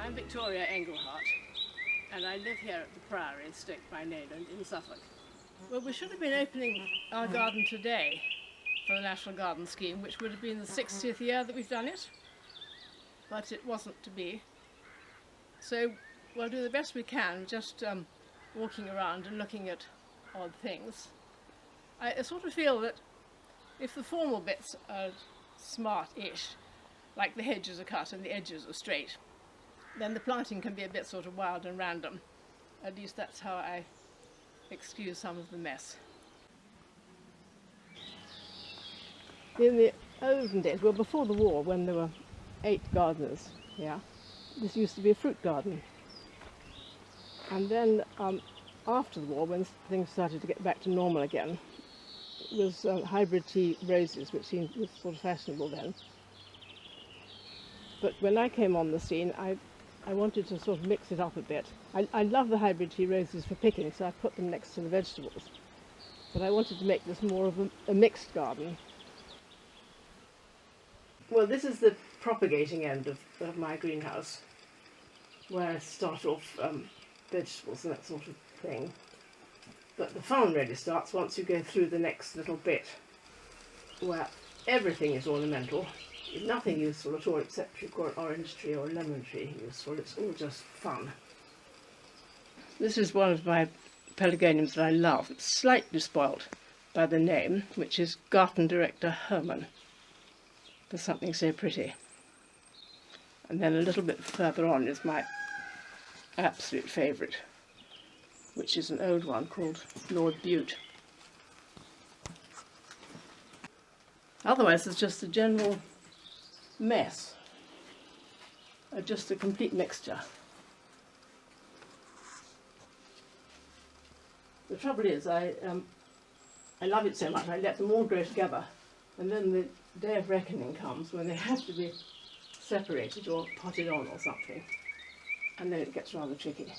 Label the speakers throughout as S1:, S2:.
S1: I'm Victoria Engleheart, and I live here at the Priory in Stoke by Nayland in Suffolk. Well, we should have been opening our garden today for the National Garden Scheme, which would have been the 60th year that we've done it, but it wasn't to be. So we'll do the best we can, just walking around and looking at odd things. I sort of feel that if the formal bits are smart-ish, like the hedges are cut and the edges are straight, then the planting can be a bit sort of wild and random. At least that's how I excuse some of the mess. In the olden days, well before the war, when there were 8 gardeners here, this used to be a fruit garden. And then after the war, when things started to get back to normal again, it was hybrid tea roses, which seemed sort of fashionable then. But when I came on the scene, I wanted to sort of mix it up a bit. I love the hybrid tea roses for picking, so I put them next to the vegetables. But I wanted to make this more of a mixed garden. Well, this is the propagating end of my greenhouse, where I start off vegetables and that sort of thing. But the fun really starts once you go through the next little bit, where everything is ornamental. Nothing useful at all except you call it orange tree or lemon tree useful. It's all just fun. This is one of my pelargoniums that I love. It's slightly spoilt by the name, which is Garden Director Herman, for something so pretty. And then a little bit further on is my absolute favourite, which is an old one called Lord Bute. Otherwise, it's just a general mess, just a complete mixture. The trouble is, I love it so much, I let them all grow together, and then the day of reckoning comes when they have to be separated or potted on or something, and then it gets rather tricky.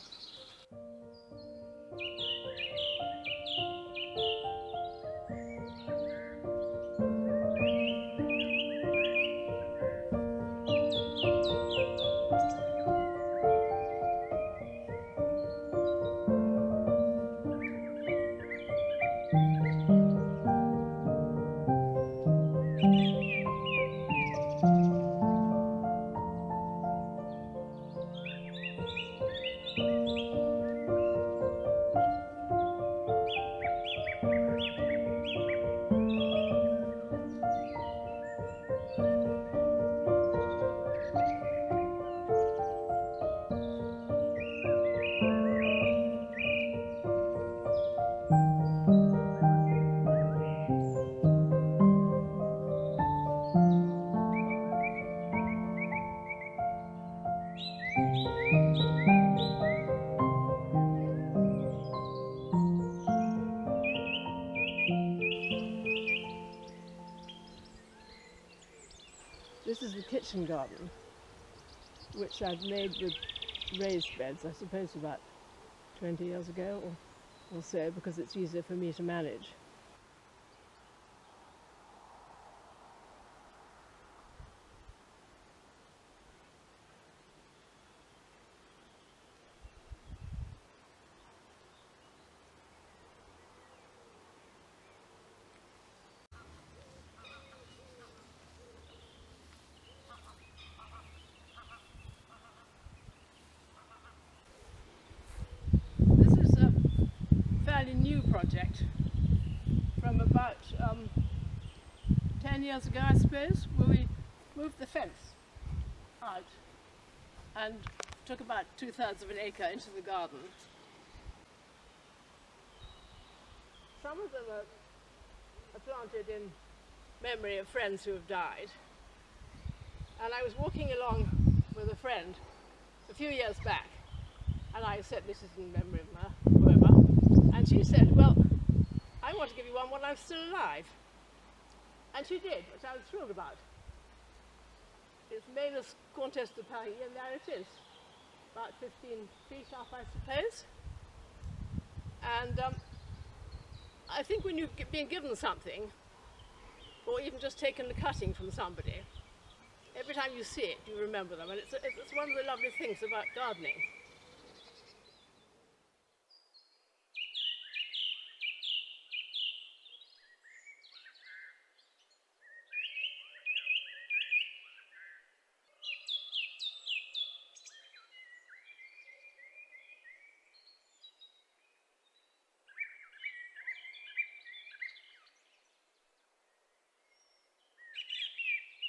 S1: This is the kitchen garden, which I've made with raised beds, I suppose about 20 years ago or so, because it's easier for me to manage. New project from about 10 years ago, I suppose, where we moved the fence out and took about 2/3 of an acre into the garden. Some of them are planted in memory of friends who have died, and I was walking along with a friend a few years back, And I said, this is in memory of whoever. And she said, well, I want to give you one while I'm still alive. And she did, which I was thrilled about. It's Maynard's Comtesse de Paris, and there it is. About 15 feet up, I suppose. And I think when you've been given something, or even just taken the cutting from somebody, every time you see it, you remember them. And it's one of the lovely things about gardening.